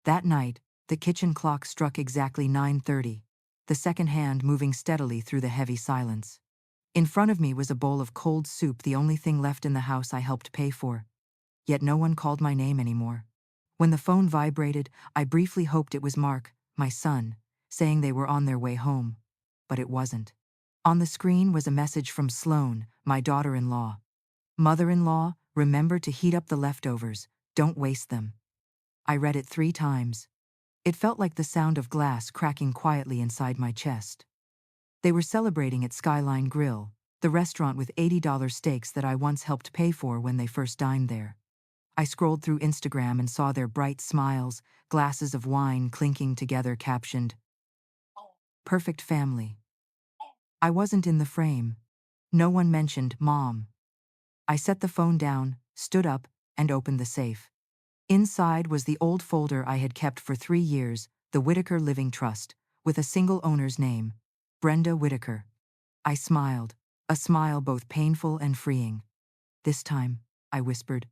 That night, the kitchen clock struck exactly 9:30, the second hand moving steadily through the heavy silence. In front of me was a bowl of cold soup, the only thing left in the house I helped pay for. Yet no one called my name anymore. When the phone vibrated, I briefly hoped it was Mark, my son, saying they were on their way home. But it wasn't. On the screen was a message from Sloane, my daughter-in-law. Mother-in-law, remember to heat up the leftovers, don't waste them. I read it 3 times. It felt like the sound of glass cracking quietly inside my chest. They were celebrating at Skyline Grill, the restaurant with $80 steaks that I once helped pay for when they first dined there. I scrolled through Instagram and saw their bright smiles, glasses of wine clinking together, captioned, "Perfect family." I wasn't in the frame. No one mentioned Mom. I set the phone down, stood up, and opened the safe. Inside was the old folder I had kept for 3 years, the Whitaker Living Trust, with a single owner's name, Brenda Whitaker. I smiled, a smile both painful and freeing. "This time," I whispered,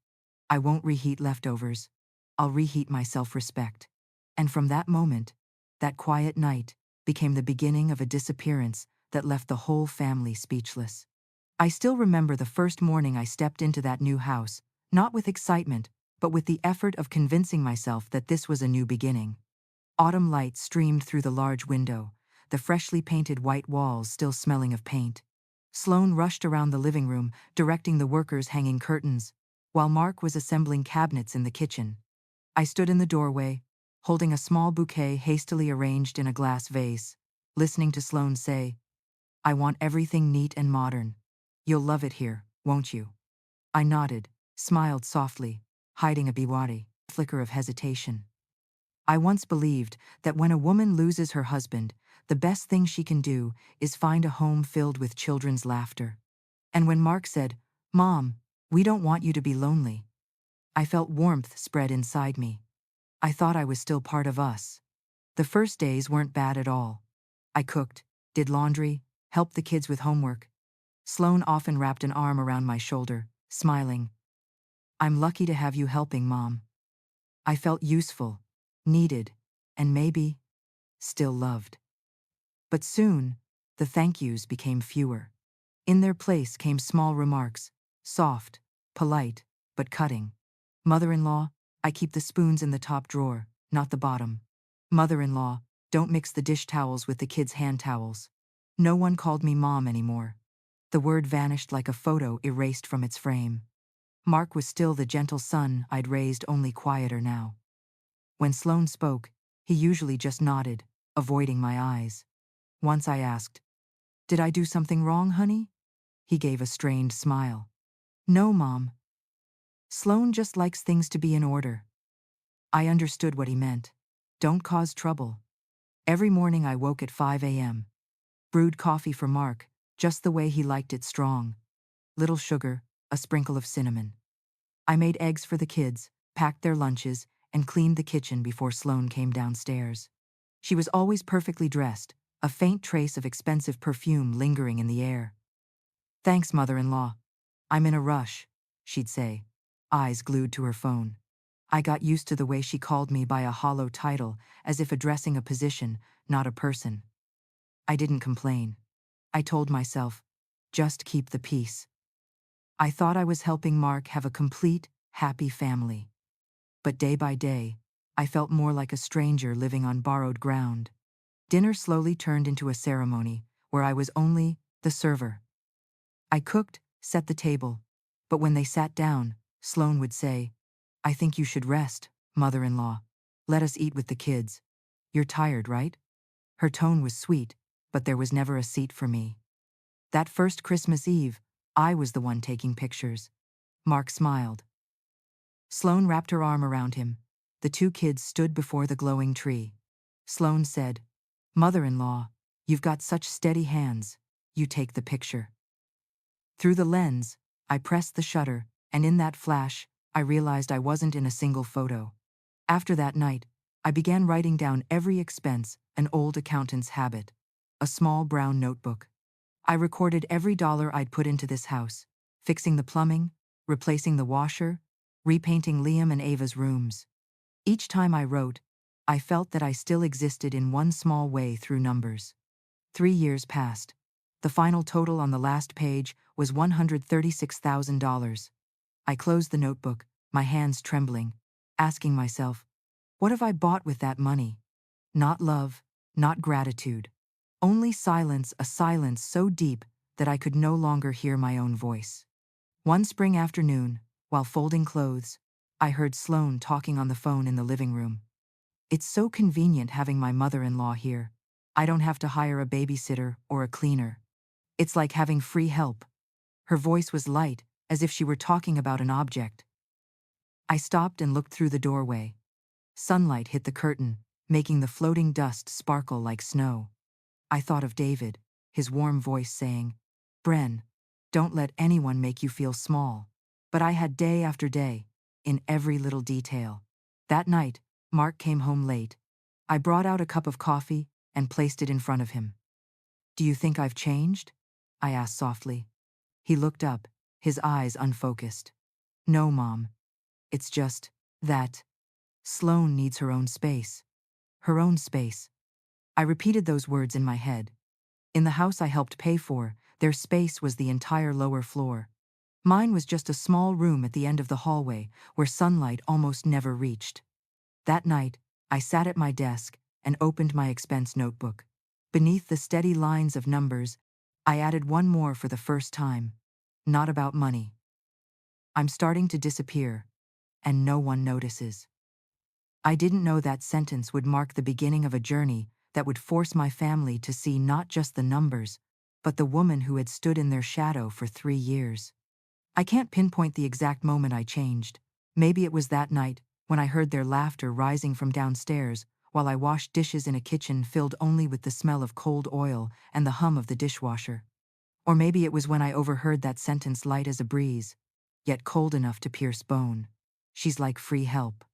"I won't reheat leftovers. I'll reheat my self-respect." And from that moment, that quiet night, became the beginning of a disappearance that left the whole family speechless. I still remember the first morning I stepped into that new house, not with excitement, but with the effort of convincing myself that this was a new beginning. Autumn light streamed through the large window, the freshly painted white walls still smelling of paint. Sloane rushed around the living room, directing the workers hanging curtains, while Mark was assembling cabinets in the kitchen. I stood in the doorway, holding a small bouquet hastily arranged in a glass vase, listening to Sloane say, "I want everything neat and modern. You'll love it here, won't you?" I nodded, smiled softly, hiding a bewari flicker of hesitation. I once believed that when a woman loses her husband, the best thing she can do is find a home filled with children's laughter. And when Mark said, "Mom, we don't want you to be lonely," I felt warmth spread inside me. I thought I was still part of us. The first days weren't bad at all. I cooked, did laundry, helped the kids with homework. Sloane often wrapped an arm around my shoulder, smiling. "I'm lucky to have you helping, Mom." I felt useful, needed, and maybe still loved. But soon, the thank yous became fewer. In their place came small remarks, soft, polite, but cutting. "Mother-in-law, I keep the spoons in the top drawer, not the bottom." "Mother-in-law, don't mix the dish towels with the kids' hand towels." No one called me Mom anymore. The word vanished like a photo erased from its frame. Mark was still the gentle son I'd raised, only quieter now. When Sloane spoke, he usually just nodded, avoiding my eyes. Once I asked, "Did I do something wrong, honey?" He gave a strained smile. "No, Mom. Sloane just likes things to be in order." I understood what he meant. Don't cause trouble. Every morning I woke at 5 a.m. Brewed coffee for Mark, just the way he liked it, strong. Little sugar, a sprinkle of cinnamon. I made eggs for the kids, packed their lunches, and cleaned the kitchen before Sloane came downstairs. She was always perfectly dressed, a faint trace of expensive perfume lingering in the air. "Thanks, mother-in-law. I'm in a rush," she'd say, eyes glued to her phone. I got used to the way she called me by a hollow title, as if addressing a position, not a person. I didn't complain. I told myself, just keep the peace. I thought I was helping Mark have a complete, happy family. But day by day, I felt more like a stranger living on borrowed ground. Dinner slowly turned into a ceremony, where I was only the server. I cooked, set the table, but when they sat down, Sloane would say, "I think you should rest, mother-in-law. Let us eat with the kids. You're tired, right?" Her tone was sweet, but there was never a seat for me. That first Christmas Eve, I was the one taking pictures. Mark smiled. Sloane wrapped her arm around him. The 2 kids stood before the glowing tree. Sloane said, "Mother-in-law, you've got such steady hands. You take the picture." Through the lens, I pressed the shutter, and in that flash, I realized I wasn't in a single photo. After that night, I began writing down every expense, an old accountant's habit. A small brown notebook. I recorded every dollar I'd put into this house, fixing the plumbing, replacing the washer, repainting Liam and Ava's rooms. Each time I wrote, I felt that I still existed in one small way through numbers. 3 years passed. The final total on the last page was $136,000. I closed the notebook, my hands trembling, asking myself, what have I bought with that money? Not love, not gratitude. Only silence, a silence so deep that I could no longer hear my own voice. One spring afternoon, while folding clothes, I heard Sloane talking on the phone in the living room. It's so convenient having my mother-in-law here. I don't have to hire a babysitter or a cleaner. It's like having free help. Her voice was light, as if she were talking about an object. I stopped and looked through the doorway. Sunlight hit the curtain, making the floating dust sparkle like snow. I thought of David, his warm voice saying, Bren, don't let anyone make you feel small. But I had day after day, in every little detail. That night, Mark came home late. I brought out a cup of coffee and placed it in front of him. Do you think I've changed? I asked softly. He looked up, his eyes unfocused. No, Mom. It's just that Sloane needs her own space. Her own space. I repeated those words in my head. In the house I helped pay for, their space was the entire lower floor. Mine was just a small room at the end of the hallway where sunlight almost never reached. That night, I sat at my desk and opened my expense notebook. Beneath the steady lines of numbers, I added one more for the first time. Not about money. I'm starting to disappear, and no one notices. I didn't know that sentence would mark the beginning of a journey that would force my family to see not just the numbers, but the woman who had stood in their shadow for 3 years. I can't pinpoint the exact moment I changed. Maybe it was that night, when I heard their laughter rising from downstairs, while I washed dishes in a kitchen filled only with the smell of cold oil and the hum of the dishwasher. Or maybe it was when I overheard that sentence light as a breeze, yet cold enough to pierce bone. She's like free help.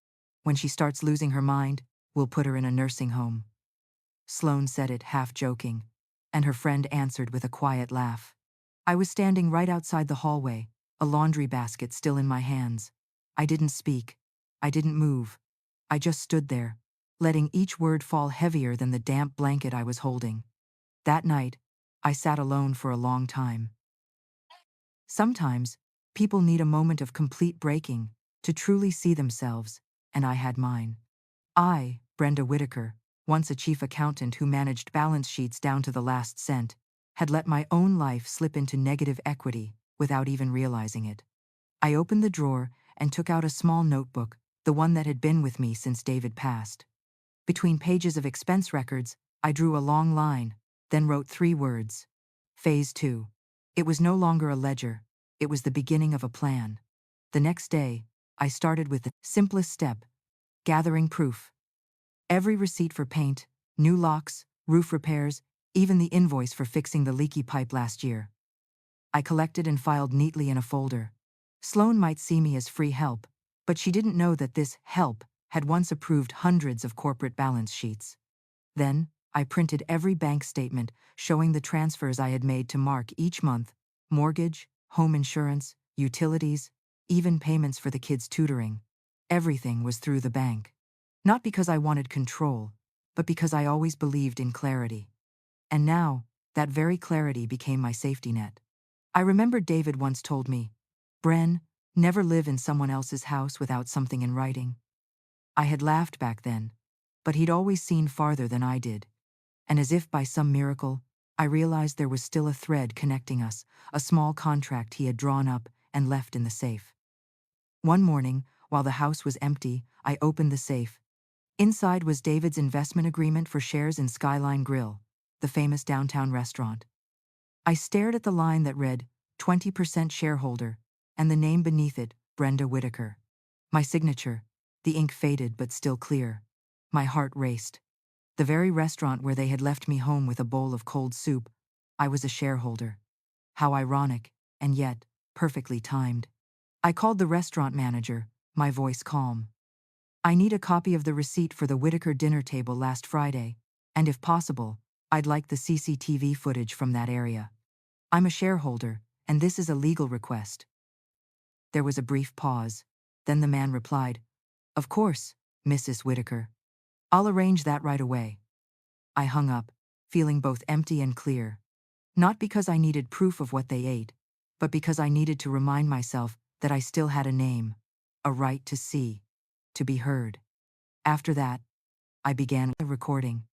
When she starts losing her mind, we'll put her in a nursing home. Sloane said it half joking, and her friend answered with a quiet laugh. I was standing right outside the hallway, a laundry basket still in my hands. I didn't speak. I didn't move. I just stood there, letting each word fall heavier than the damp blanket I was holding. That night, I sat alone for a long time. Sometimes, people need a moment of complete breaking to truly see themselves, and I had mine. I, Brenda Whitaker, once a chief accountant who managed balance sheets down to the last cent, had let my own life slip into negative equity without even realizing it. I opened the drawer and took out a small notebook, the one that had been with me since David passed. Between pages of expense records, I drew a long line, then wrote 3 words. Phase 2. It was no longer a ledger, it was the beginning of a plan. The next day, I started with the simplest step, gathering proof. Every receipt for paint, new locks, roof repairs, even the invoice for fixing the leaky pipe last year. I collected and filed neatly in a folder. Sloane might see me as free help, but she didn't know that this help had once approved hundreds of corporate balance sheets. Then, I printed every bank statement showing the transfers I had made to Mark each month: mortgage, home insurance, utilities, even payments for the kids' tutoring. Everything was through the bank. Not because I wanted control, but because I always believed in clarity. And now, that very clarity became my safety net. I remember David once told me, Bren, never live in someone else's house without something in writing. I had laughed back then, but he'd always seen farther than I did. And as if by some miracle, I realized there was still a thread connecting us, a small contract he had drawn up and left in the safe. One morning, while the house was empty, I opened the safe. Inside was David's investment agreement for shares in Skyline Grill, the famous downtown restaurant. I stared at the line that read, 20% shareholder, and the name beneath it, Brenda Whitaker. My signature, the ink faded but still clear. My heart raced. The very restaurant where they had left me home with a bowl of cold soup, I was a shareholder. How ironic, and yet, perfectly timed. I called the restaurant manager, my voice calm. I need a copy of the receipt for the Whitaker dinner table last Friday, and if possible, I'd like the CCTV footage from that area. I'm a shareholder, and this is a legal request. There was a brief pause. Then the man replied, Of course, Mrs. Whitaker. I'll arrange that right away. I hung up, feeling both empty and clear. Not because I needed proof of what they ate, but because I needed to remind myself that I still had a name, a right to see, to be heard. After that, I began the recording.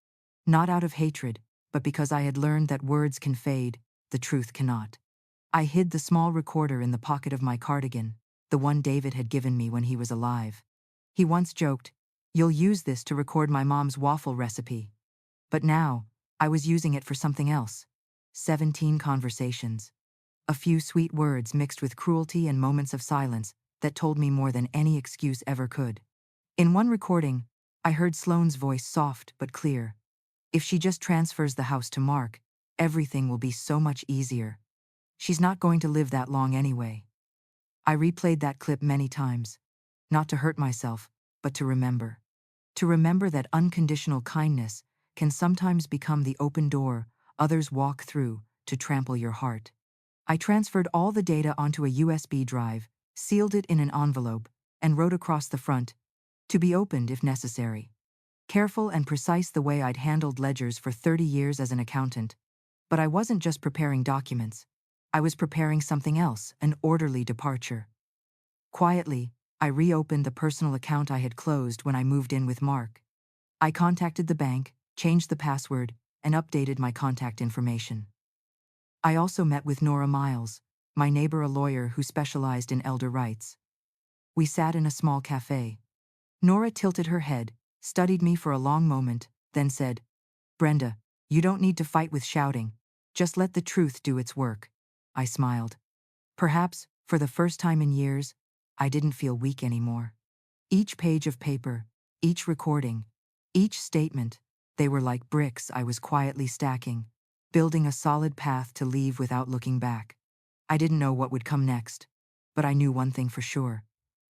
Not out of hatred, but because I had learned that words can fade, the truth cannot. I hid the small recorder in the pocket of my cardigan, the one David had given me when he was alive. He once joked, "You'll use this to record my mom's waffle recipe." But now, I was using it for something else. 17 conversations. A few sweet words mixed with cruelty and moments of silence that told me more than any excuse ever could. In one recording, I heard Sloane's voice soft but clear. If she just transfers the house to Mark, everything will be so much easier. She's not going to live that long anyway. I replayed that clip many times, not to hurt myself, but to remember. To remember that unconditional kindness can sometimes become the open door others walk through to trample your heart. I transferred all the data onto a USB drive, sealed it in an envelope, and wrote across the front, "To be opened if necessary." Careful and precise the way I'd handled ledgers for 30 years as an accountant. But I wasn't just preparing documents. I was preparing something else, an orderly departure. Quietly, I reopened the personal account I had closed when I moved in with Mark. I contacted the bank, changed the password, and updated my contact information. I also met with Nora Miles, my neighbor, a lawyer who specialized in elder rights. We sat in a small cafe. Nora tilted her head, studied me for a long moment, then said, "Brenda, you don't need to fight with shouting. Just let the truth do its work." I smiled. Perhaps, for the first time in years, I didn't feel weak anymore. Each page of paper, each recording, each statement, they were like bricks I was quietly stacking, building a solid path to leave without looking back. I didn't know what would come next, but I knew one thing for sure.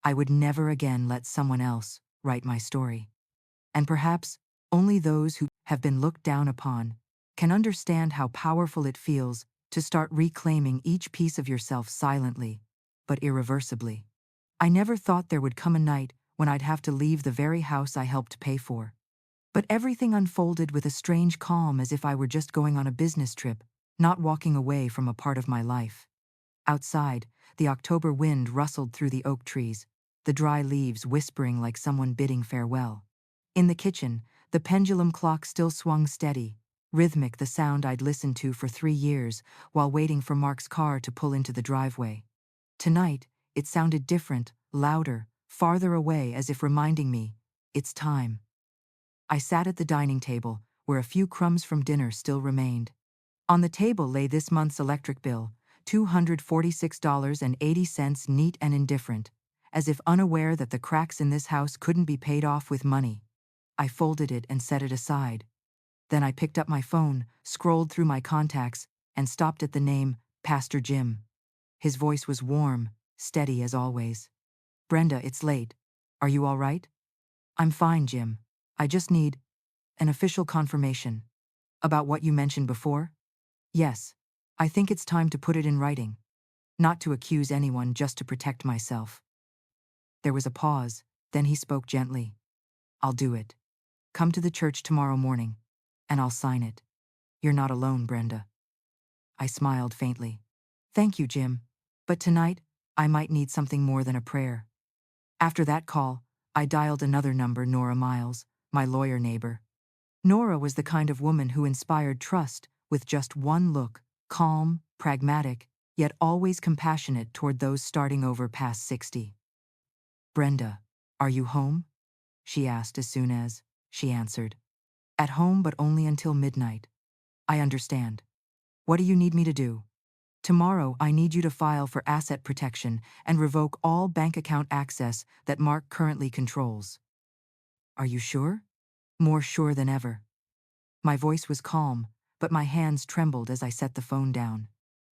I would never again let someone else write my story. And perhaps only those who have been looked down upon can understand how powerful it feels to start reclaiming each piece of yourself silently, but irreversibly. I never thought there would come a night when I'd have to leave the very house I helped pay for. But everything unfolded with a strange calm, as if I were just going on a business trip, not walking away from a part of my life. Outside, the October wind rustled through the oak trees, the dry leaves whispering like someone bidding farewell. In the kitchen, the pendulum clock still swung steady, rhythmic, the sound I'd listened to for 3 years while waiting for Mark's car to pull into the driveway. Tonight, it sounded different, louder, farther away, as if reminding me, it's time. I sat at the dining table, where a few crumbs from dinner still remained. On the table lay this month's electric bill, $246.80, neat and indifferent, as if unaware that the cracks in this house couldn't be paid off with money. I folded it and set it aside. Then I picked up my phone, scrolled through my contacts, and stopped at the name, Pastor Jim. His voice was warm, steady as always. "Brenda, it's late. Are you all right?" "I'm fine, Jim. I just need an official confirmation." "About what you mentioned before?" "Yes. I think it's time to put it in writing. Not to accuse anyone, just to protect myself." There was a pause, then he spoke gently. "I'll do it. Come to the church tomorrow morning, and I'll sign it. You're not alone, Brenda." I smiled faintly. "Thank you, Jim. But tonight, I might need something more than a prayer." After that call, I dialed another number, Nora Miles, my lawyer neighbor. Nora was the kind of woman who inspired trust with just one look, calm, pragmatic, yet always compassionate toward those starting over past 60. "Brenda, are you home?" she asked as soon as she answered. "At home, but only until midnight." "I understand. What do you need me to do?" "Tomorrow, I need you to file for asset protection and revoke all bank account access that Mark currently controls." "Are you sure?" "More sure than ever." My voice was calm, but my hands trembled as I set the phone down.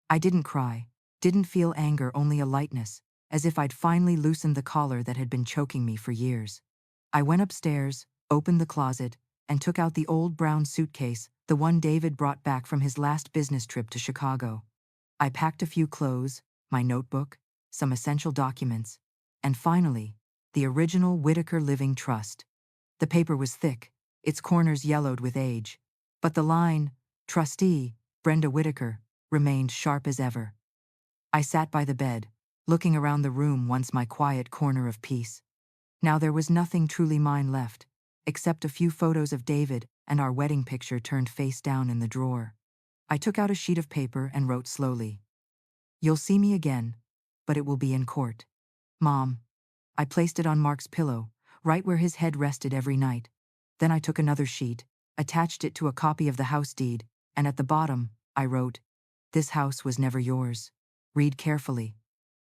I didn't cry, didn't feel anger, only a lightness, as if I'd finally loosened the collar that had been choking me for years. I went upstairs, opened the closet, and took out the old brown suitcase, the one David brought back from his last business trip to Chicago. I packed a few clothes, my notebook, some essential documents, and finally, the original Whitaker Living Trust. The paper was thick, its corners yellowed with age. But the line, "Trustee, Brenda Whitaker," remained sharp as ever. I sat by the bed, looking around the room, once my quiet corner of peace. Now there was nothing truly mine left, except a few photos of David and our wedding picture turned face down in the drawer. I took out a sheet of paper and wrote slowly, "You'll see me again, but it will be in court. Mom." I placed it on Mark's pillow, right where his head rested every night. Then I took another sheet, attached it to a copy of the house deed, and at the bottom, I wrote, "This house was never yours. Read carefully.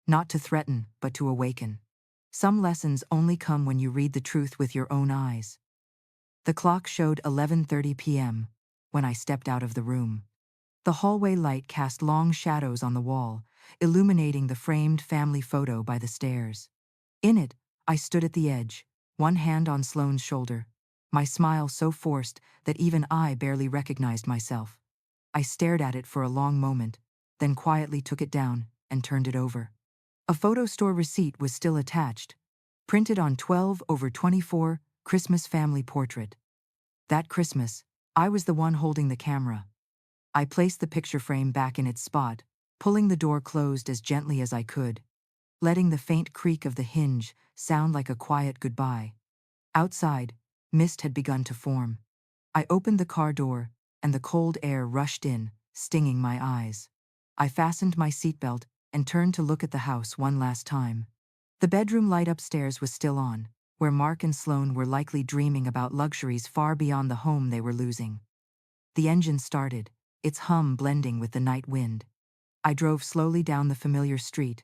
Not to threaten, but to awaken. Some lessons only come when you read the truth with your own eyes." The clock showed 11:30 p.m. when I stepped out of the room. The hallway light cast long shadows on the wall, illuminating the framed family photo by the stairs. In it, I stood at the edge, one hand on Sloane's shoulder, my smile so forced that even I barely recognized myself. I stared at it for a long moment, then quietly took it down and turned it over. A photo store receipt was still attached, printed on 12/24 Christmas family portrait. That Christmas, I was the one holding the camera. I placed the picture frame back in its spot, pulling the door closed as gently as I could, letting the faint creak of the hinge sound like a quiet goodbye. Outside, mist had begun to form. I opened the car door, and the cold air rushed in, stinging my eyes. I fastened my seatbelt and turned to look at the house one last time. The bedroom light upstairs was still on, where Mark and Sloane were likely dreaming about luxuries far beyond the home they were losing. The engine started, its hum blending with the night wind. I drove slowly down the familiar street,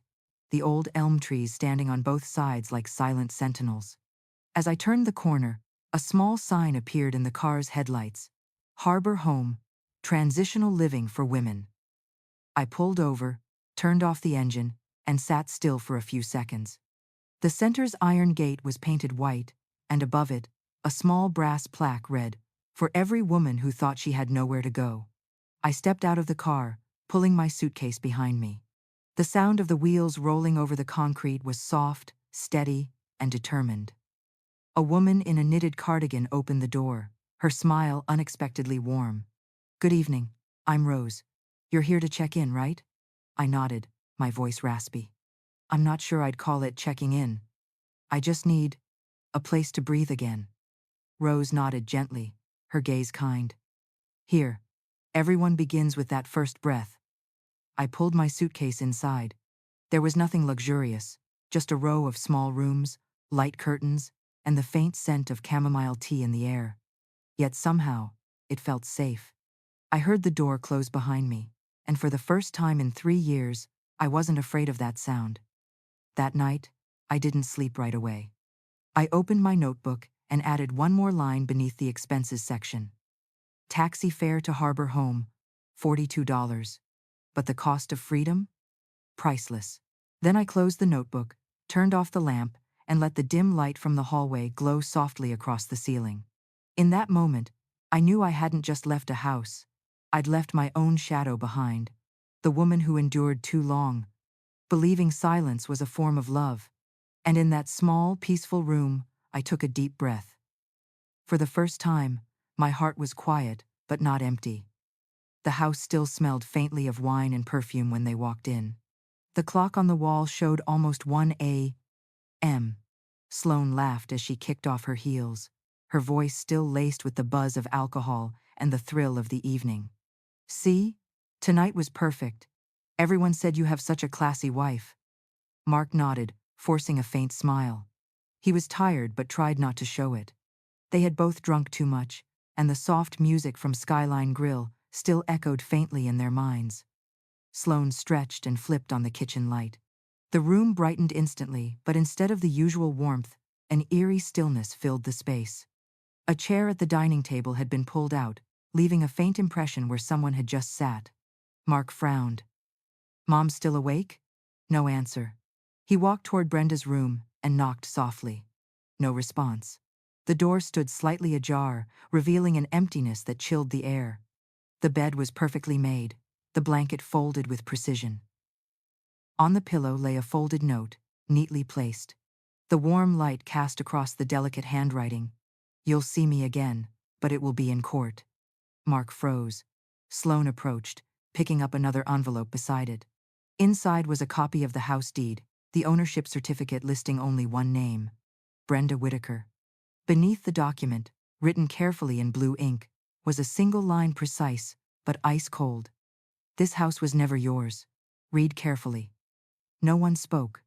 the old elm trees standing on both sides like silent sentinels. As I turned the corner, a small sign appeared in the car's headlights: "Harbor Home, Transitional Living for Women." I pulled over, turned off the engine, and sat still for a few seconds. The center's iron gate was painted white, and above it, a small brass plaque read, "For every woman who thought she had nowhere to go." I stepped out of the car, pulling my suitcase behind me. The sound of the wheels rolling over the concrete was soft, steady, and determined. A woman in a knitted cardigan opened the door, her smile unexpectedly warm. "Good evening, I'm Rose. You're here to check in, right?" I nodded, my voice raspy. "I'm not sure I'd call it checking in. I just need a place to breathe again." Rose nodded gently, her gaze kind. "Here, everyone begins with that first breath." I pulled my suitcase inside. There was nothing luxurious, just a row of small rooms, light curtains, and the faint scent of chamomile tea in the air. Yet somehow, it felt safe. I heard the door close behind me, and for the first time in 3 years, I wasn't afraid of that sound. That night, I didn't sleep right away. I opened my notebook and added one more line beneath the expenses section. Taxi fare to Harbor Home, $42. But the cost of freedom? Priceless. Then I closed the notebook, turned off the lamp, and let the dim light from the hallway glow softly across the ceiling. In that moment, I knew I hadn't just left a house. I'd left my own shadow behind, the woman who endured too long, believing silence was a form of love. And in that small, peaceful room, I took a deep breath. For the first time, my heart was quiet, but not empty. The house still smelled faintly of wine and perfume when they walked in. The clock on the wall showed almost 1 a.m. Sloane laughed as she kicked off her heels, her voice still laced with the buzz of alcohol and the thrill of the evening. "See? Tonight was perfect. Everyone said you have such a classy wife." Mark nodded, forcing a faint smile. He was tired but tried not to show it. They had both drunk too much, and the soft music from Skyline Grill still echoed faintly in their minds. Sloane stretched and flipped on the kitchen light. The room brightened instantly, but instead of the usual warmth, an eerie stillness filled the space. A chair at the dining table had been pulled out, leaving a faint impression where someone had just sat. Mark frowned. "Mom still awake?" No answer. He walked toward Brenda's room and knocked softly. No response. The door stood slightly ajar, revealing an emptiness that chilled the air. The bed was perfectly made, the blanket folded with precision. On the pillow lay a folded note, neatly placed. The warm light cast across the delicate handwriting. "You'll see me again, but it will be in court. Mark froze. Sloane approached, picking up another envelope beside it. Inside was a copy of the house deed, the ownership certificate listing only one name: Brenda Whitaker. Beneath the document, written carefully in blue ink, was a single line, precise, but ice cold. This house was never yours. Read carefully. No one spoke.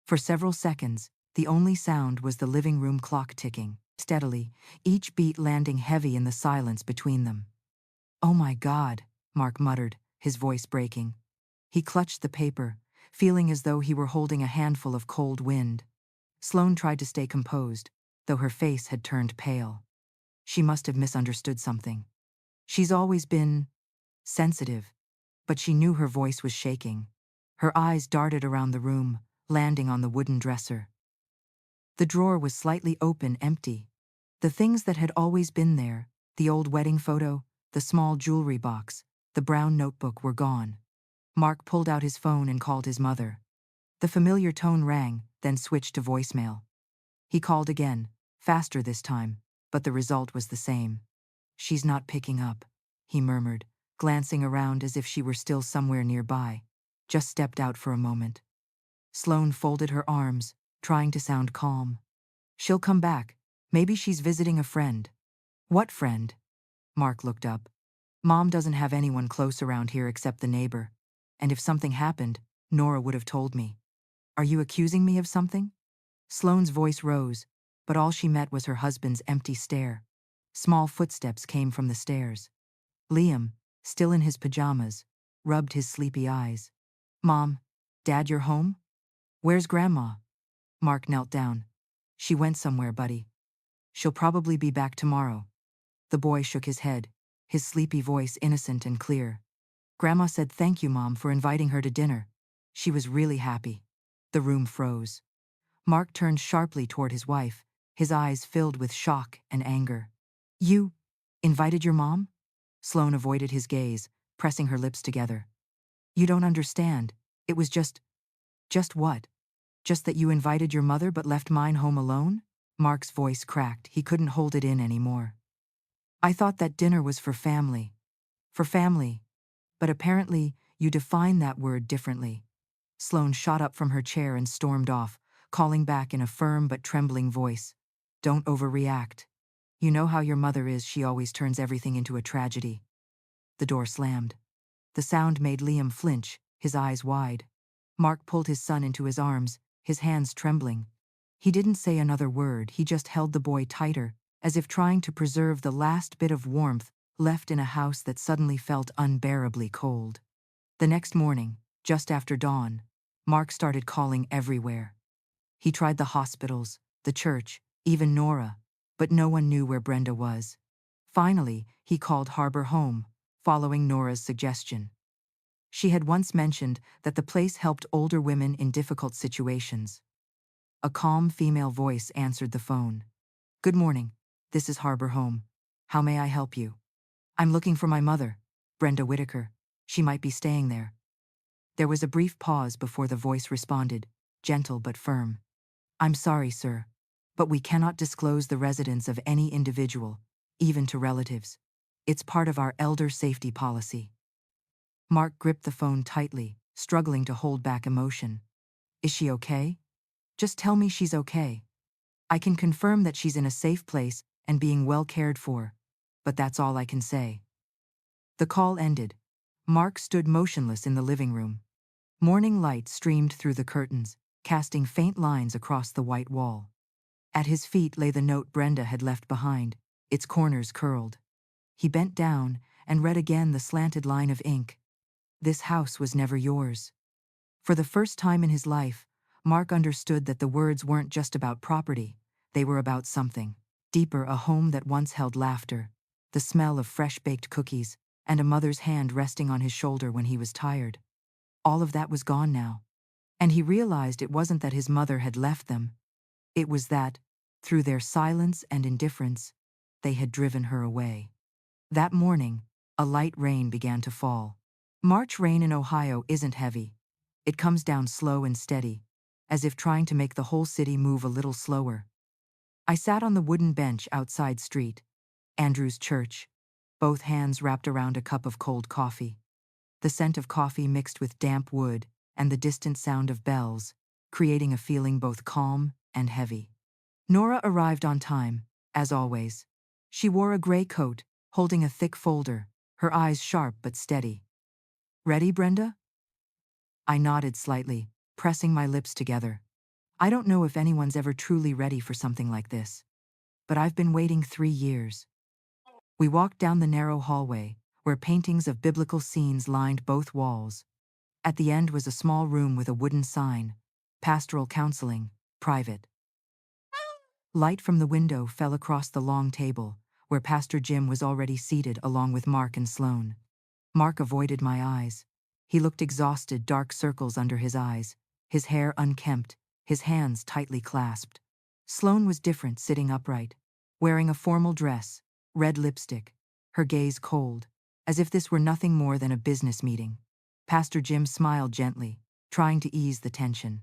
For several seconds, the only sound was the living room clock ticking, steadily, each beat landing heavy in the silence between them. "Oh my God," Mark muttered, his voice breaking. He clutched the paper, feeling as though he were holding a handful of cold wind. Sloane tried to stay composed, though her face had turned pale. She must have misunderstood something. She's always been sensitive, but she knew her voice was shaking. Her eyes darted around the room, landing on the wooden dresser. The drawer was slightly open, empty. The things that had always been there, the old wedding photo, the small jewelry box, the brown notebook, were gone. Mark pulled out his phone and called his mother. The familiar tone rang, then switched to voicemail. He called again, faster this time, but the result was the same. "She's not picking up," he murmured, glancing around as if she were still somewhere nearby. Just stepped out for a moment. Sloane folded her arms, trying to sound calm. "She'll come back. Maybe she's visiting a friend." "What friend?" Mark looked up. "Mom doesn't have anyone close around here except the neighbor. And if something happened, Nora would have told me." "Are you accusing me of something?" Sloane's voice rose, but all she met was her husband's empty stare. Small footsteps came from the stairs. Liam, still in his pajamas, rubbed his sleepy eyes. "Mom, Dad, you're home? Where's Grandma?" Mark knelt down. "She went somewhere, buddy. She'll probably be back tomorrow." The boy shook his head, his sleepy voice innocent and clear. "Grandma said thank you, Mom, for inviting her to dinner. She was really happy." The room froze. Mark turned sharply toward his wife, his eyes filled with shock and anger. "You invited your mom?" Sloane avoided his gaze, pressing her lips together. "You don't understand. It was just what? Just that you invited your mother but left mine home alone?" Mark's voice cracked. He couldn't hold it in anymore. "I thought that dinner was for family. For family. But apparently, you define that word differently." Sloane shot up from her chair and stormed off, calling back in a firm but trembling voice, "Don't overreact. You know how your mother is, she always turns everything into a tragedy." The door slammed. The sound made Liam flinch, his eyes wide. Mark pulled his son into his arms, his hands trembling. He didn't say another word, he just held the boy tighter, as if trying to preserve the last bit of warmth left in a house that suddenly felt unbearably cold. The next morning, just after dawn, Mark started calling everywhere. He tried the hospitals, the church, even Nora, but no one knew where Brenda was. Finally, he called Harbor Home, following Nora's suggestion. She had once mentioned that the place helped older women in difficult situations. A calm female voice answered the phone. "Good morning. This is Harbor Home. How may I help you?" "I'm looking for my mother, Brenda Whitaker. She might be staying there." There was a brief pause before the voice responded, gentle but firm. "I'm sorry, sir, but we cannot disclose the residence of any individual, even to relatives. It's part of our elder safety policy." Mark gripped the phone tightly, struggling to hold back emotion. "Is she okay? Just tell me she's okay. I can confirm that she's in a safe place and being well cared for, but that's all I can say." The call ended. Mark stood motionless in the living room. Morning light streamed through the curtains, casting faint lines across the white wall. At his feet lay the note Brenda had left behind, its corners curled. He bent down and read again the slanted line of ink. "This house was never yours." For the first time in his life, Mark understood that the words weren't just about property, they were about something deeper, a home that once held laughter, the smell of fresh-baked cookies, and a mother's hand resting on his shoulder when he was tired. All of that was gone now. And he realized it wasn't that his mother had left them. It was that, through their silence and indifference, they had driven her away. That morning, a light rain began to fall. March rain in Ohio isn't heavy. It comes down slow and steady, as if trying to make the whole city move a little slower. I sat on the wooden bench outside street. Andrew's church, both hands wrapped around a cup of cold coffee. The scent of coffee mixed with damp wood and the distant sound of bells, creating a feeling both calm and heavy. Nora arrived on time, as always. She wore a gray coat, holding a thick folder, her eyes sharp but steady. "Ready, Brenda?" I nodded slightly, pressing my lips together. I don't know if anyone's ever truly ready for something like this. But I've been waiting 3 years. We walked down the narrow hallway, where paintings of biblical scenes lined both walls. At the end was a small room with a wooden sign, "Pastoral Counseling, Private." Light from the window fell across the long table, where Pastor Jim was already seated along with Mark and Sloane. Mark avoided my eyes. He looked exhausted, dark circles under his eyes, his hair unkempt, his hands tightly clasped. Sloane was different, sitting upright, wearing a formal dress, red lipstick, her gaze cold, as if this were nothing more than a business meeting. Pastor Jim smiled gently, trying to ease the tension.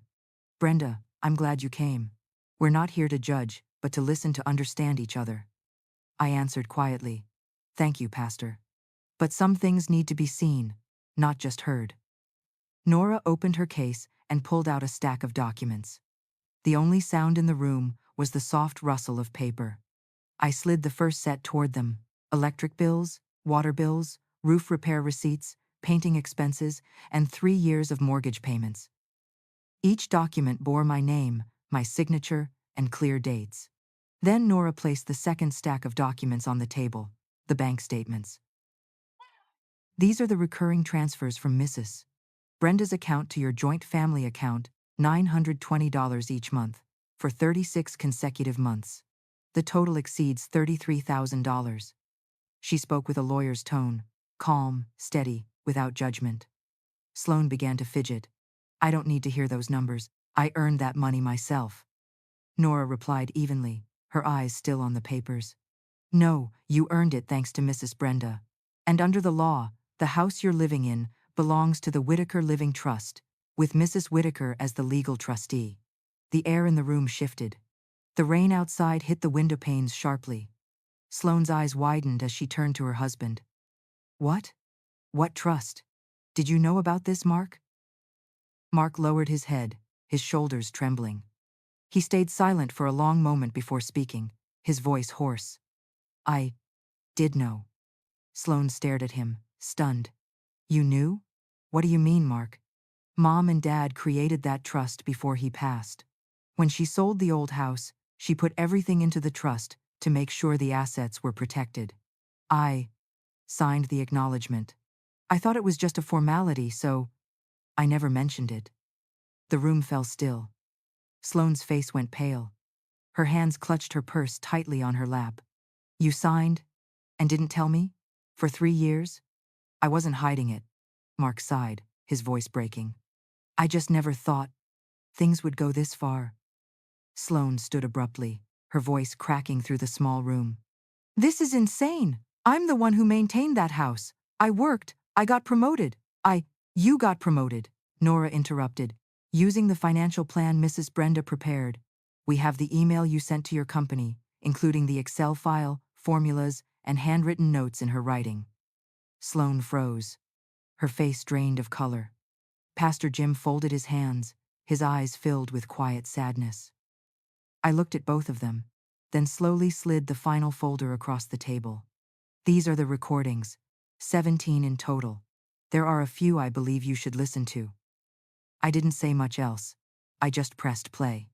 "Brenda, I'm glad you came. We're not here to judge, but to listen, to understand each other." I answered quietly, "Thank you, Pastor. But some things need to be seen, not just heard." Nora opened her case and pulled out a stack of documents. The only sound in the room was the soft rustle of paper. I slid the first set toward them: electric bills, water bills, roof repair receipts, painting expenses, and 3 years of mortgage payments. Each document bore my name, my signature, and clear dates. Then Nora placed the second stack of documents on the table, the bank statements. "These are the recurring transfers from Mrs. Brenda's account to your joint family account, $920 each month, for 36 consecutive months. The total exceeds $33,000. She spoke with a lawyer's tone, calm, steady, without judgment. Sloane began to fidget. "I don't need to hear those numbers. I earned that money myself." Nora replied evenly, her eyes still on the papers. "No, you earned it thanks to Mrs. Brenda. And under the law, the house you're living in belongs to the Whitaker Living Trust, with Mrs. Whitaker as the legal trustee." The air in the room shifted. The rain outside hit the window panes sharply. Sloane's eyes widened as she turned to her husband. "What? What trust? Did you know about this, Mark?" Mark lowered his head, his shoulders trembling. He stayed silent for a long moment before speaking, his voice hoarse. "I did know." Sloane stared at him, stunned. "You knew? What do you mean, Mark?" "Mom and Dad created that trust before he passed. When she sold the old house, she put everything into the trust to make sure the assets were protected. I signed the acknowledgement. I thought it was just a formality, so I never mentioned it." The room fell still. Sloane's face went pale. Her hands clutched her purse tightly on her lap. "You signed and didn't tell me? For 3 years? I wasn't hiding it." Mark sighed, his voice breaking. "I just never thought things would go this far." Sloane stood abruptly, her voice cracking through the small room. "This is insane. I'm the one who maintained that house. I worked, I got promoted. You got promoted," Nora interrupted, "using the financial plan Mrs. Brenda prepared. We have the email you sent to your company, including the Excel file, formulas, and handwritten notes in her writing." Sloane froze. Her face drained of color. Pastor Jim folded his hands, his eyes filled with quiet sadness. I looked at both of them, then slowly slid the final folder across the table. "These are the recordings, 17 in total. There are a few I believe you should listen to." I didn't say much else. I just pressed play.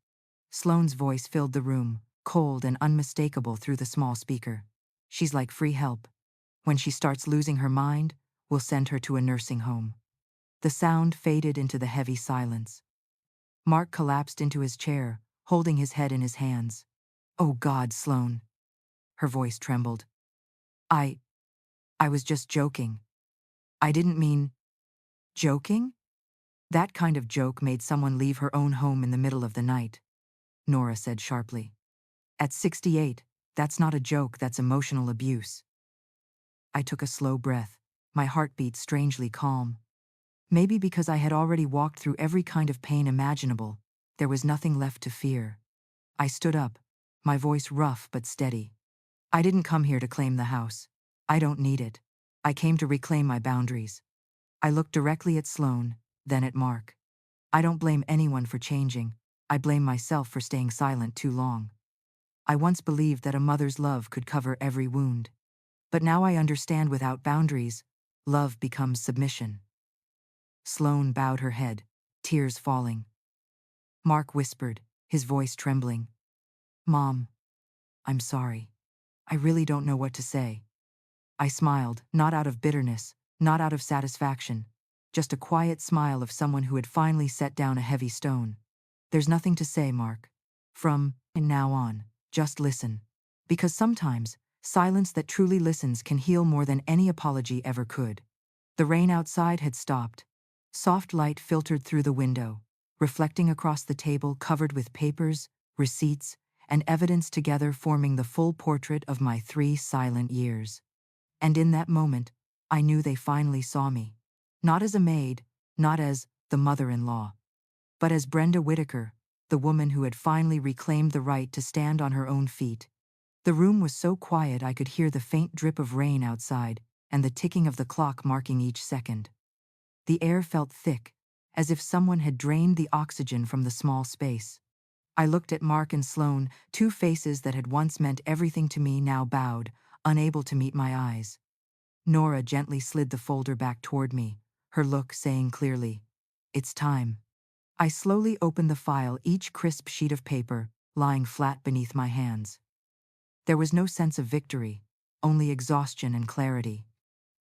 Sloane's voice filled the room, cold and unmistakable through the small speaker. "She's like free help. When she starts losing her mind, we'll send her to a nursing home." The sound faded into the heavy silence. Mark collapsed into his chair, holding his head in his hands. "Oh God, Sloane." Her voice trembled. I was just joking. I didn't mean..." "Joking? That kind of joke made someone leave her own home in the middle of the night," Nora said sharply. "At 68, that's not a joke, that's emotional abuse." I took a slow breath, my heartbeat strangely calm. Maybe because I had already walked through every kind of pain imaginable, there was nothing left to fear. I stood up, my voice rough but steady. I didn't come here to claim the house. I don't need it. I came to reclaim my boundaries. I looked directly at Sloane, then at Mark. I don't blame anyone for changing. I blame myself for staying silent too long. I once believed that a mother's love could cover every wound. But now I understand without boundaries, love becomes submission. Sloane bowed her head, tears falling. Mark whispered, his voice trembling. Mom, I'm sorry. I really don't know what to say. I smiled, not out of bitterness, not out of satisfaction, just a quiet smile of someone who had finally set down a heavy stone. There's nothing to say, Mark. From now on, just listen. Because sometimes, silence that truly listens can heal more than any apology ever could. The rain outside had stopped. Soft light filtered through the window, reflecting across the table covered with papers, receipts, and evidence together forming the full portrait of my 3 silent years. And in that moment, I knew they finally saw me. Not as a maid, not as the mother-in-law, but as Brenda Whitaker, the woman who had finally reclaimed the right to stand on her own feet. The room was so quiet I could hear the faint drip of rain outside and the ticking of the clock marking each second. The air felt thick, as if someone had drained the oxygen from the small space. I looked at Mark and Sloane, 2 faces that had once meant everything to me now bowed, unable to meet my eyes. Nora gently slid the folder back toward me, her look saying clearly, "It's time." I slowly opened the file, each crisp sheet of paper lying flat beneath my hands. There was no sense of victory, only exhaustion and clarity.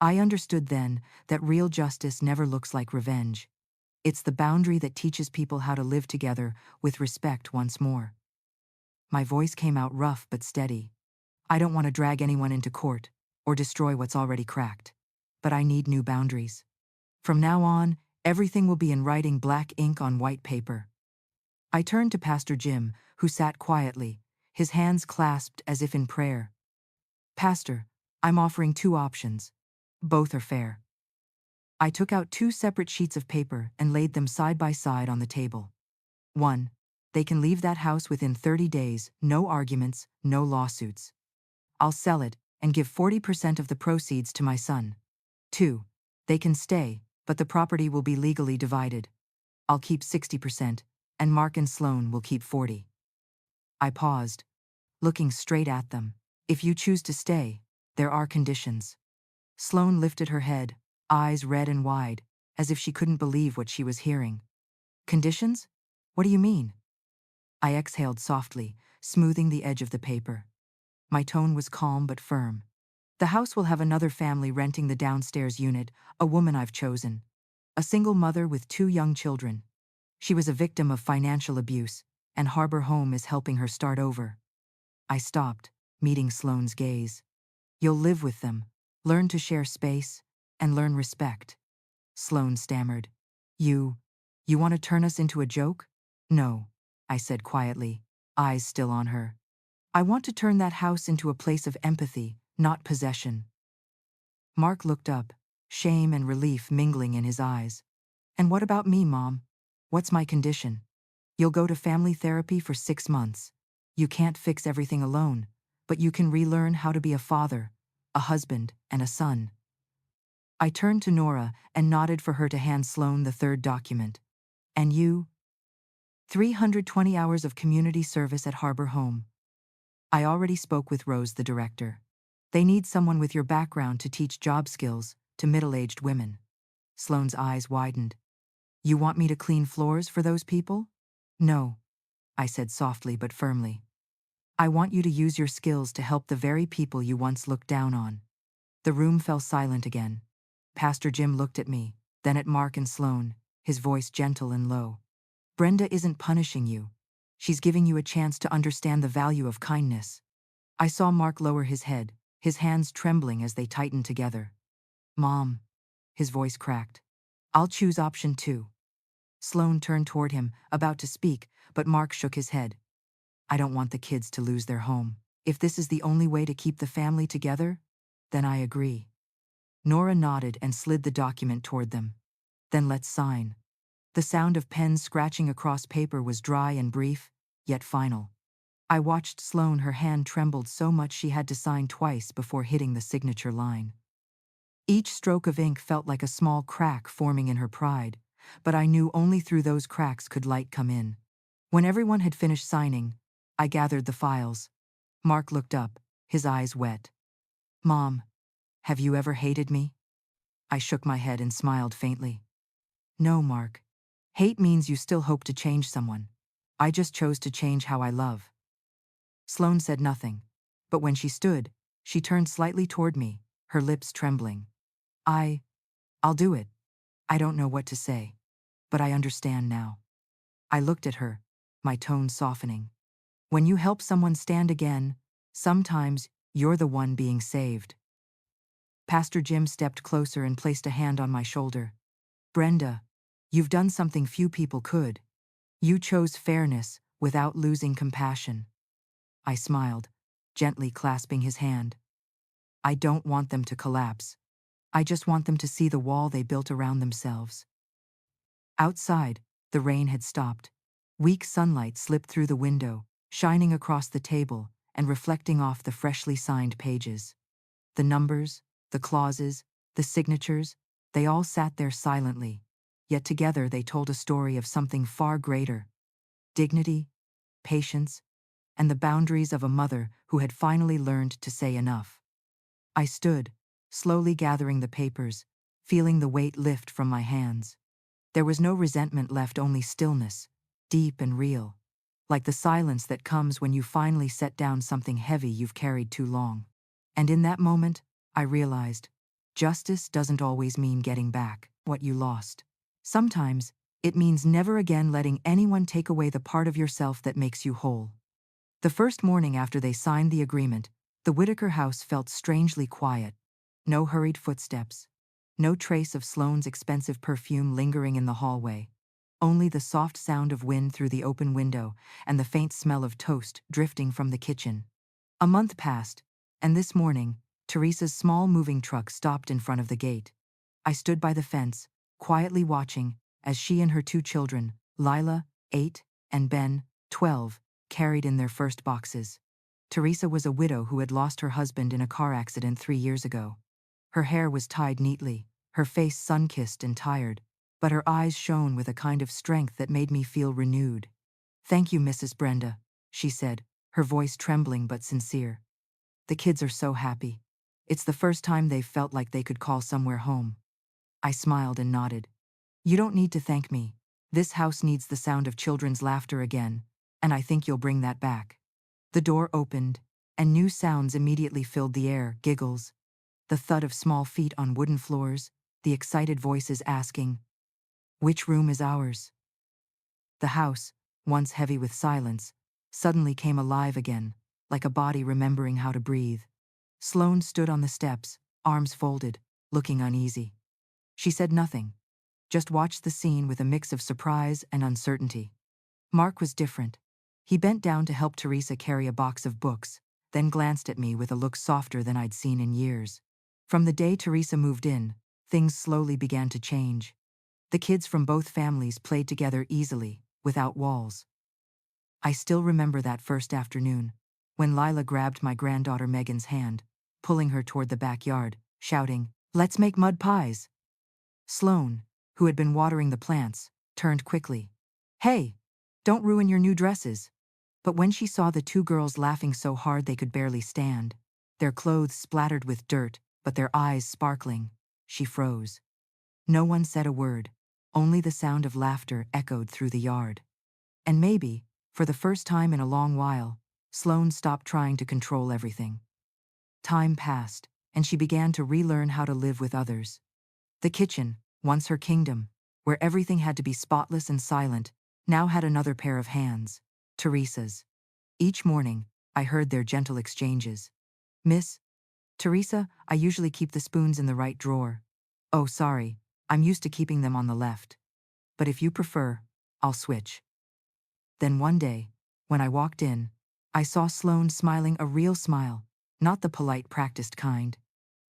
I understood then that real justice never looks like revenge. It's the boundary that teaches people how to live together with respect once more. My voice came out rough but steady. I don't want to drag anyone into court or destroy what's already cracked. But I need new boundaries. From now on, everything will be in writing, black ink on white paper. I turned to Pastor Jim, who sat quietly, his hands clasped as if in prayer. "Pastor, I'm offering 2 options. Both are fair." I took out 2 separate sheets of paper and laid them side by side on the table. 1. They can leave that house within 30 days, no arguments, no lawsuits. I'll sell it and give 40% of the proceeds to my son. 2. They can stay, but the property will be legally divided. I'll keep 60%, and Mark and Sloane will keep 40. I paused, looking straight at them. "If you choose to stay, there are conditions." Sloane lifted her head, eyes red and wide, as if she couldn't believe what she was hearing. "Conditions? What do you mean?" I exhaled softly, smoothing the edge of the paper. My tone was calm but firm. "The house will have another family renting the downstairs unit, a woman I've chosen. A single mother with 2 young children. She was a victim of financial abuse, and Harbor Home is helping her start over." I stopped, meeting Sloane's gaze. "You'll live with them, learn to share space, and learn respect." Sloane stammered. You want to turn us into a joke?" "No," I said quietly, eyes still on her. "I want to turn that house into a place of empathy, not possession." Mark looked up, shame and relief mingling in his eyes. "And what about me, Mom? What's my condition?" "You'll go to family therapy for 6 months. You can't fix everything alone, but you can relearn how to be a father, a husband, and a son." I turned to Nora and nodded for her to hand Sloane the 3rd document. "And you?" 320 hours of community service at Harbor Home. I already spoke with Rose, the director. They need someone with your background to teach job skills to middle-aged women. Sloane's eyes widened. "You want me to clean floors for those people?" "No," I said softly but firmly. "I want you to use your skills to help the very people you once looked down on." The room fell silent again. Pastor Jim looked at me, then at Mark and Sloane, his voice gentle and low. "Brenda isn't punishing you. She's giving you a chance to understand the value of kindness." I saw Mark lower his head, his hands trembling as they tightened together. "Mom," his voice cracked. "I'll choose option 2. Sloane turned toward him, about to speak, but Mark shook his head. "I don't want the kids to lose their home. If this is the only way to keep the family together, then I agree." Nora nodded and slid the document toward them. "Then let's sign." The sound of pens scratching across paper was dry and brief, yet final. I watched Sloane. Her hand trembled so much she had to sign twice before hitting the signature line. Each stroke of ink felt like a small crack forming in her pride, but I knew only through those cracks could light come in. When everyone had finished signing, I gathered the files. Mark looked up, his eyes wet. "Mom, have you ever hated me?" I shook my head and smiled faintly. "No, Mark. Hate means you still hope to change someone. I just chose to change how I love." Sloane said nothing, but when she stood, she turned slightly toward me, her lips trembling. I'll do it. I don't know what to say, but I understand now." I looked at her, my tone softening. "When you help someone stand again, sometimes you're the one being saved." Pastor Jim stepped closer and placed a hand on my shoulder. "Brenda, you've done something few people could. You chose fairness without losing compassion." I smiled, gently clasping his hand. "I don't want them to collapse. I just want them to see the wall they built around themselves." Outside, the rain had stopped. Weak sunlight slipped through the window, shining across the table and reflecting off the freshly signed pages. The numbers, the clauses, the signatures, they all sat there silently, yet together they told a story of something far greater: dignity, patience, and the boundaries of a mother who had finally learned to say enough. I stood, slowly gathering the papers, feeling the weight lift from my hands. There was no resentment left, only stillness, deep and real, like the silence that comes when you finally set down something heavy you've carried too long. And in that moment, I realized, justice doesn't always mean getting back what you lost. Sometimes, it means never again letting anyone take away the part of yourself that makes you whole. The first morning after they signed the agreement, the Whitaker house felt strangely quiet. No hurried footsteps. No trace of Sloane's expensive perfume lingering in the hallway. Only the soft sound of wind through the open window and the faint smell of toast drifting from the kitchen. A month passed, and this morning, Teresa's small moving truck stopped in front of the gate. I stood by the fence, quietly watching, as she and her two children, Lila, 8, and Ben, 12, carried in their first boxes. Teresa was a widow who had lost her husband in a car accident 3 years ago. Her hair was tied neatly, her face sun-kissed and tired, but her eyes shone with a kind of strength that made me feel renewed. "Thank you, Mrs. Brenda," she said, her voice trembling but sincere. "The kids are so happy. It's the first time they've felt like they could call somewhere home." I smiled and nodded. "You don't need to thank me. This house needs the sound of children's laughter again, and I think you'll bring that back." The door opened, and new sounds immediately filled the air: giggles, the thud of small feet on wooden floors, the excited voices asking, "Which room is ours?" The house, once heavy with silence, suddenly came alive again, like a body remembering how to breathe. Sloane stood on the steps, arms folded, looking uneasy. She said nothing, just watched the scene with a mix of surprise and uncertainty. Mark was different. He bent down to help Teresa carry a box of books, then glanced at me with a look softer than I'd seen in years. From the day Teresa moved in, things slowly began to change. The kids from both families played together easily, without walls. I still remember that first afternoon, when Lila grabbed my granddaughter Megan's hand, pulling her toward the backyard, shouting, "Let's make mud pies." Sloane, who had been watering the plants, turned quickly. "Hey, don't ruin your new dresses." But when she saw the two girls laughing so hard they could barely stand, their clothes splattered with dirt, but their eyes sparkling, she froze. No one said a word, only the sound of laughter echoed through the yard. And maybe, for the first time in a long while, Sloane stopped trying to control everything. Time passed, and she began to relearn how to live with others. The kitchen, once her kingdom, where everything had to be spotless and silent, now had another pair of hands: Teresa's. Each morning, I heard their gentle exchanges. "Miss Teresa, I usually keep the spoons in the right drawer." "Oh, sorry, I'm used to keeping them on the left. But if you prefer, I'll switch." Then one day, when I walked in, I saw Sloane smiling a real smile, not the polite practiced kind.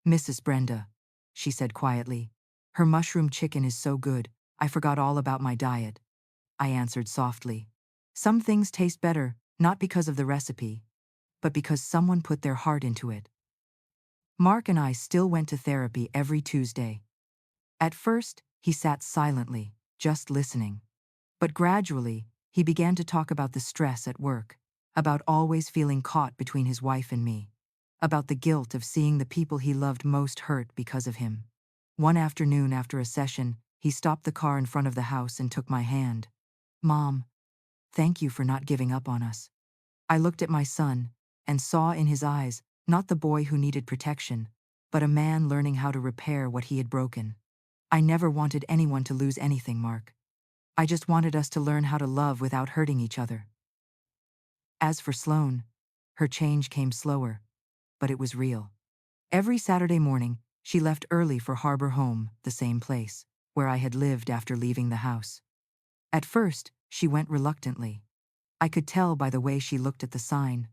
"Mrs. Brenda," she said quietly, "her mushroom chicken is so good, I forgot all about my diet." I answered softly, "Some things taste better not because of the recipe, but because someone put their heart into it. Mark and I still went to therapy every Tuesday. At first, he sat silently, just listening. But gradually, he began to talk about the stress at work, about always feeling caught between his wife and me, about the guilt of seeing the people he loved most hurt because of him. One afternoon after a session, he stopped the car in front of the house and took my hand. "Mom, thank you for not giving up on us." I looked at my son and saw in his eyes not the boy who needed protection, but a man learning how to repair what he had broken. I never wanted anyone to lose anything, Mark. I just wanted us to learn how to love without hurting each other. As for Sloane, her change came slower, but it was real. Every Saturday morning, she left early for Harbor Home, the same place, where I had lived after leaving the house. At first, she went reluctantly. I could tell by the way she looked at the sign.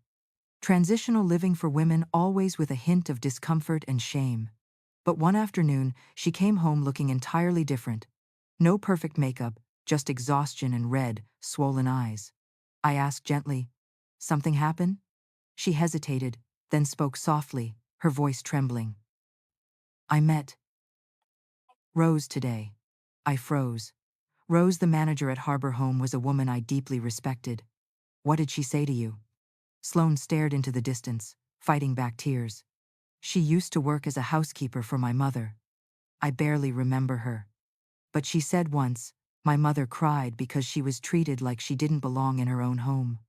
Transitional living for women, always with a hint of discomfort and shame. But one afternoon, she came home looking entirely different. No perfect makeup, just exhaustion and red, swollen eyes. I asked gently, "Something happen?" She hesitated, then spoke softly, her voice trembling. "I met Rose today." I froze. Rose, the manager at Harbor Home, was a woman I deeply respected. "What did she say to you?" Sloane stared into the distance, fighting back tears. "She used to work as a housekeeper for my mother. I barely remember her. But she said once, my mother cried because she was treated like she didn't belong in her own home."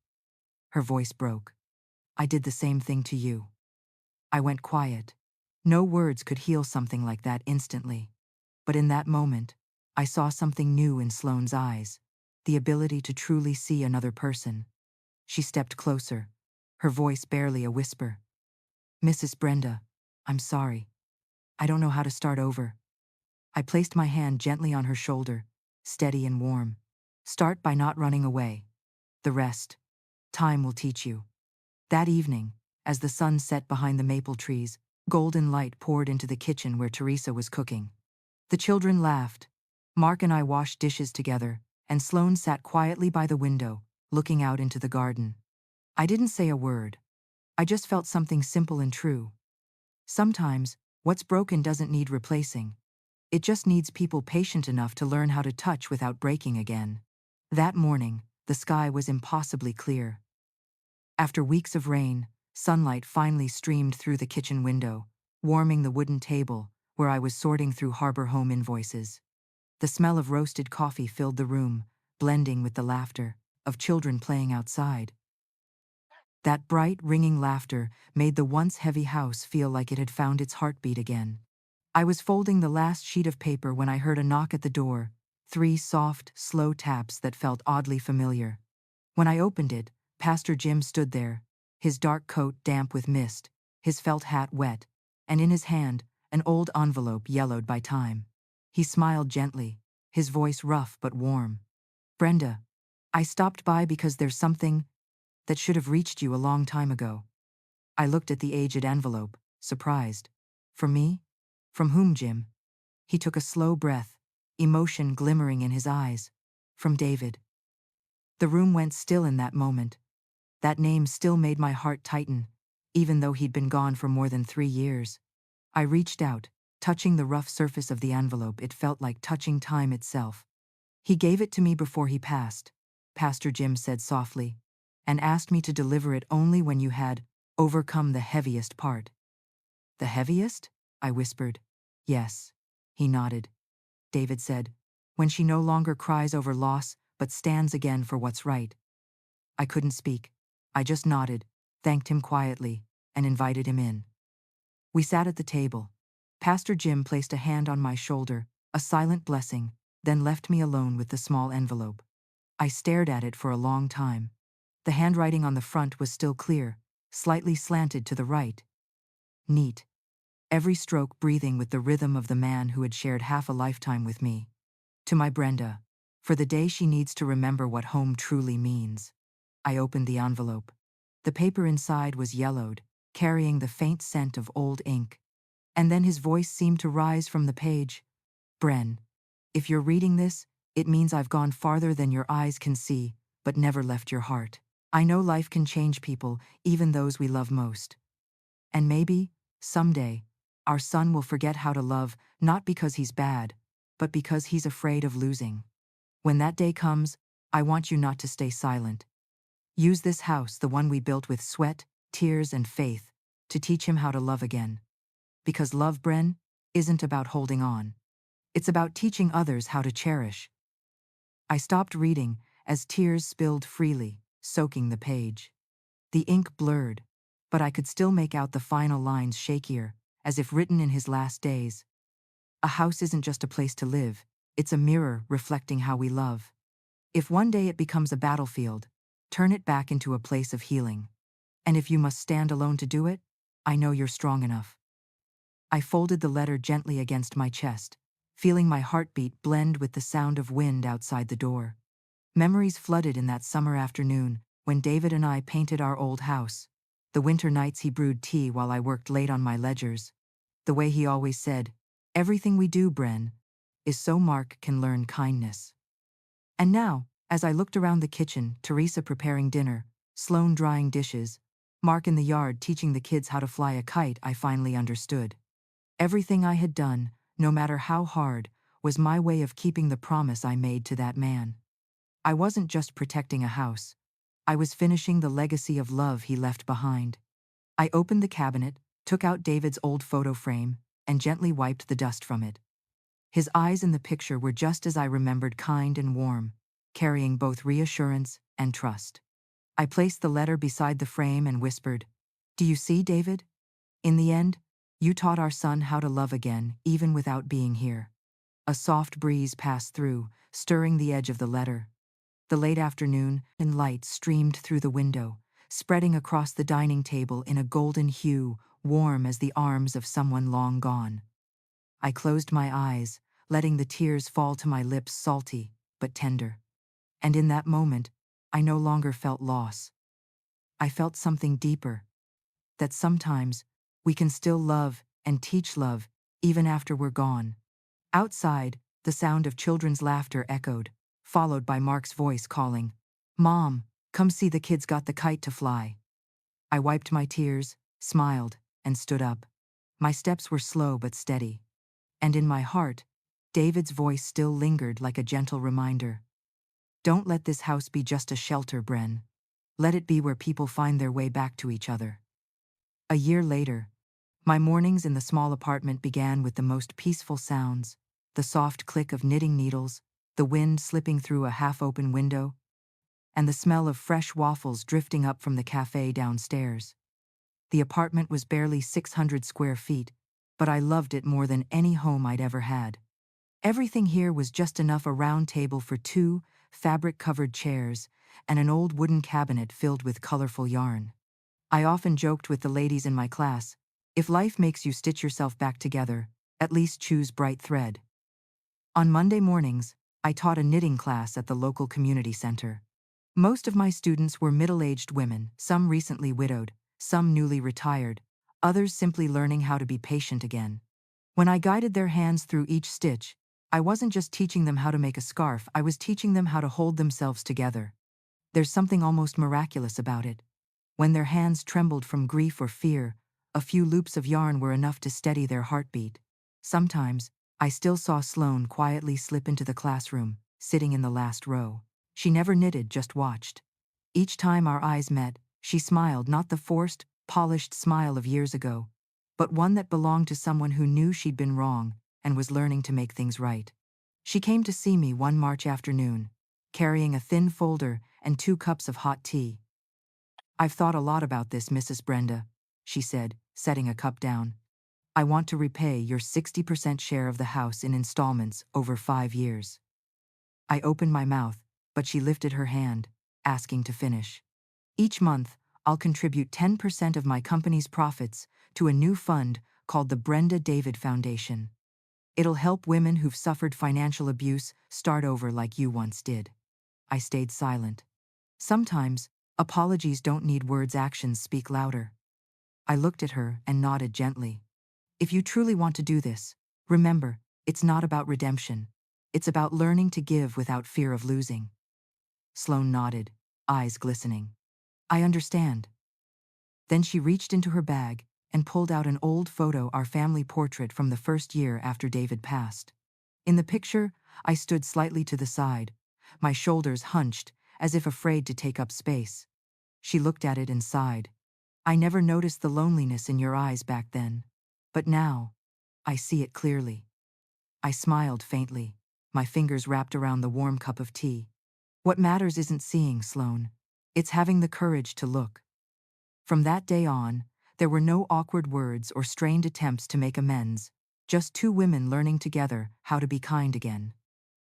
Her voice broke. "I did the same thing to you." I went quiet. No words could heal something like that instantly. But in that moment, I saw something new in Sloane's eyes, the ability to truly see another person. She stepped closer, her voice barely a whisper. "Mrs. Brenda, I'm sorry. I don't know how to start over." I placed my hand gently on her shoulder, steady and warm. "Start by not running away. The rest, time will teach you." That evening, as the sun set behind the maple trees, golden light poured into the kitchen where Teresa was cooking. The children laughed. Mark and I washed dishes together, and Sloane sat quietly by the window, looking out into the garden. I didn't say a word. I just felt something simple and true. Sometimes, what's broken doesn't need replacing. It just needs people patient enough to learn how to touch without breaking again. That morning, the sky was impossibly clear. After weeks of rain, sunlight finally streamed through the kitchen window, warming the wooden table where I was sorting through Harbor Home invoices. The smell of roasted coffee filled the room, blending with the laughter of children playing outside. That bright, ringing laughter made the once heavy house feel like it had found its heartbeat again. I was folding the last sheet of paper when I heard a knock at the door, 3 soft, slow taps that felt oddly familiar. When I opened it, Pastor Jim stood there, his dark coat damp with mist, his felt hat wet, and in his hand, an old envelope yellowed by time. He smiled gently, his voice rough but warm. "Brenda, I stopped by because there's something that should have reached you a long time ago." I looked at the aged envelope, surprised. "From me? From whom, Jim?" He took a slow breath, emotion glimmering in his eyes. "From David." The room went still in that moment. That name still made my heart tighten, even though he'd been gone for more than 3 years. I reached out, touching the rough surface of the envelope. It felt like touching time itself. "He gave it to me before he passed," Pastor Jim said softly, "and asked me to deliver it only when you had overcome the heaviest part." "The heaviest?" I whispered. "Yes." He nodded. "David said, when she no longer cries over loss, but stands again for what's right." I couldn't speak. I just nodded, thanked him quietly, and invited him in. We sat at the table. Pastor Jim placed a hand on my shoulder, a silent blessing, then left me alone with the small envelope. I stared at it for a long time. The handwriting on the front was still clear, slightly slanted to the right. Neat. Every stroke breathing with the rhythm of the man who had shared half a lifetime with me. "To my Brenda, for the day she needs to remember what home truly means." I opened the envelope. The paper inside was yellowed, carrying the faint scent of old ink. And then his voice seemed to rise from the page. "Bren, if you're reading this, it means I've gone farther than your eyes can see, but never left your heart. I know life can change people, even those we love most. And maybe, someday, our son will forget how to love, not because he's bad, but because he's afraid of losing. When that day comes, I want you not to stay silent. Use this house, the one we built with sweat, tears, and faith, to teach him how to love again. Because love, Bren, isn't about holding on. It's about teaching others how to cherish. I stopped reading as tears spilled freely, soaking the page. The ink blurred, but I could still make out the final lines shakier, as if written in his last days. A house isn't just a place to live, it's a mirror reflecting how we love. If one day it becomes a battlefield, turn it back into a place of healing. And if you must stand alone to do it, I know you're strong enough. I folded the letter gently against my chest, feeling my heartbeat blend with the sound of wind outside the door. Memories flooded in that summer afternoon when David and I painted our old house. The winter nights he brewed tea while I worked late on my ledgers. The way he always said, "Everything we do, Bren, is so Mark can learn kindness." And now, as I looked around the kitchen, Teresa preparing dinner, Sloane drying dishes, Mark in the yard teaching the kids how to fly a kite, I finally understood. Everything I had done, no matter how hard, was my way of keeping the promise I made to that man. I wasn't just protecting a house. I was finishing the legacy of love he left behind. I opened the cabinet, took out David's old photo frame, and gently wiped the dust from it. His eyes in the picture were just as I remembered, kind and warm, carrying both reassurance and trust. I placed the letter beside the frame and whispered, "Do you see, David? In the end, you taught our son how to love again, even without being here." A soft breeze passed through, stirring the edge of the letter. The late afternoon and light streamed through the window, spreading across the dining table in a golden hue, warm as the arms of someone long gone. I closed my eyes, letting the tears fall to my lips, salty but tender. And in that moment, I no longer felt loss. I felt something deeper, that sometimes we can still love and teach love even after we're gone. Outside, the sound of children's laughter echoed, followed by Mark's voice calling, "Mom, come see, the kids got the kite to fly." I wiped my tears, smiled, and stood up. My steps were slow but steady. And in my heart, David's voice still lingered like a gentle reminder. "Don't let this house be just a shelter, Bren. Let it be where people find their way back to each other." A year later, my mornings in the small apartment began with the most peaceful sounds: the soft click of knitting needles, the wind slipping through a half-open window, and the smell of fresh waffles drifting up from the cafe downstairs. The apartment was barely 600 square feet, but I loved it more than any home I'd ever had. Everything here was just enough: a round table for two, fabric-covered chairs, and an old wooden cabinet filled with colorful yarn. I often joked with the ladies in my class, if life makes you stitch yourself back together, at least choose bright thread. On Monday mornings, I taught a knitting class at the local community center. Most of my students were middle-aged women, some recently widowed, some newly retired, others simply learning how to be patient again. When I guided their hands through each stitch, I wasn't just teaching them how to make a scarf, I was teaching them how to hold themselves together. There's something almost miraculous about it. When their hands trembled from grief or fear, a few loops of yarn were enough to steady their heartbeat. Sometimes, I still saw Sloane quietly slip into the classroom, sitting in the last row. She never knitted, just watched. Each time our eyes met, she smiled, not the forced, polished smile of years ago, but one that belonged to someone who knew she'd been wrong and was learning to make things right. She came to see me one March afternoon, carrying a thin folder and 2 cups of hot tea. "I've thought a lot about this, Mrs. Brenda," she said, setting a cup down. "I want to repay your 60% share of the house in installments over 5 years." I opened my mouth, but she lifted her hand, asking to finish. "Each month, I'll contribute 10% of my company's profits to a new fund called the Brenda David Foundation. It'll help women who've suffered financial abuse start over like you once did." I stayed silent. Sometimes, apologies don't need words, actions speak louder. I looked at her and nodded gently. "If you truly want to do this, remember, it's not about redemption. It's about learning to give without fear of losing." Sloane nodded, eyes glistening. I understand. Then she reached into her bag and pulled out an old photo, our family portrait from the first year after David passed. In the picture, I stood slightly to the side, my shoulders hunched, as if afraid to take up space. She looked at it and sighed. I never noticed the loneliness in your eyes back then. But now, I see it clearly. I smiled faintly, my fingers wrapped around the warm cup of tea. What matters isn't seeing, Sloane. It's having the courage to look. From that day on, there were no awkward words or strained attempts to make amends, just two women learning together how to be kind again.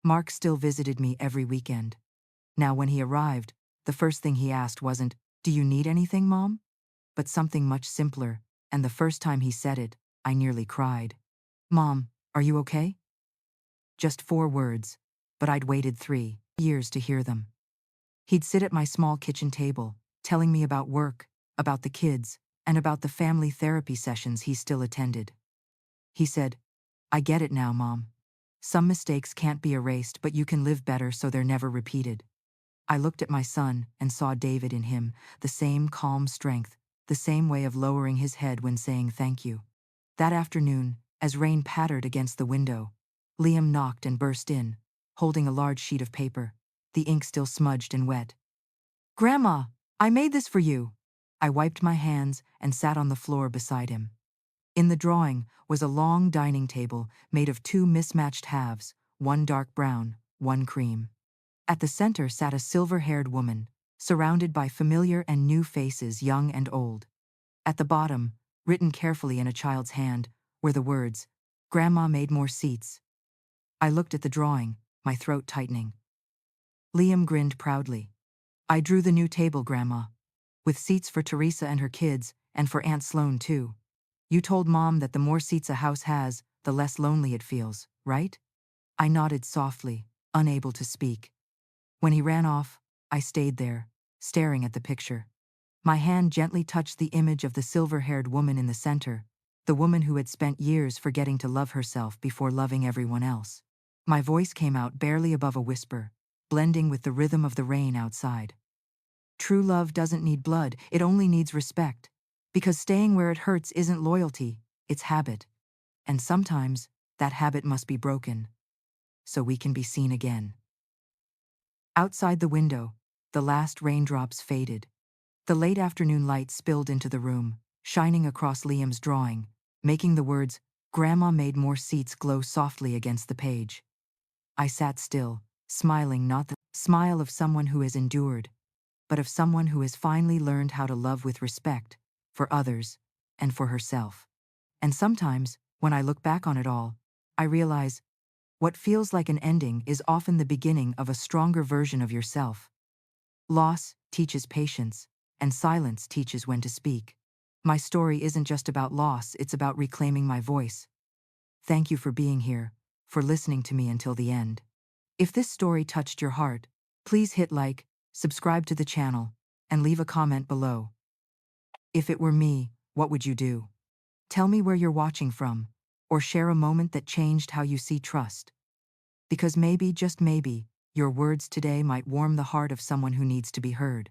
Mark still visited me every weekend. Now when he arrived, the first thing he asked wasn't, "Do you need anything, Mom?" but something much simpler, and the first time he said it, I nearly cried. "Mom, are you okay?" Just 4 words, but I'd waited 3 years to hear them. He'd sit at my small kitchen table, telling me about work, about the kids, and about the family therapy sessions he still attended. He said, "I get it now, Mom. Some mistakes can't be erased, but you can live better so they're never repeated." I looked at my son and saw David in him, the same calm strength, the same way of lowering his head when saying thank you. That afternoon, as rain pattered against the window, Liam knocked and burst in, holding a large sheet of paper, the ink still smudged and wet. "Grandma, I made this for you." I wiped my hands and sat on the floor beside him. In the drawing was a long dining table made of 2 mismatched halves, one dark brown, one cream. At the center sat a silver-haired woman, surrounded by familiar and new faces, young and old. At the bottom, written carefully in a child's hand, were the words, "Grandma made more seats." I looked at the drawing, my throat tightening. Liam grinned proudly. "I drew the new table, Grandma, with seats for Teresa and her kids, and for Aunt Sloane too. You told Mom that the more seats a house has, the less lonely it feels, right?" I nodded softly, unable to speak. When he ran off, I stayed there, staring at the picture. My hand gently touched the image of the silver-haired woman in the center, the woman who had spent years forgetting to love herself before loving everyone else. My voice came out barely above a whisper, blending with the rhythm of the rain outside. True love doesn't need blood, it only needs respect. Because staying where it hurts isn't loyalty, it's habit. And sometimes, that habit must be broken, so we can be seen again. Outside the window, the last raindrops faded. The late afternoon light spilled into the room, shining across Liam's drawing, making the words, "Grandma made more seats," glow softly against the page. I sat still, smiling, not the smile of someone who has endured, but of someone who has finally learned how to love with respect, for others, and for herself. And sometimes, when I look back on it all, I realize what feels like an ending is often the beginning of a stronger version of yourself. Loss teaches patience, and silence teaches when to speak. My story isn't just about loss, it's about reclaiming my voice. Thank you for being here, for listening to me until the end. If this story touched your heart, please hit like, subscribe to the channel, and leave a comment below. If it were me, what would you do? Tell me where you're watching from, or share a moment that changed how you see trust. Because maybe, just maybe, your words today might warm the heart of someone who needs to be heard.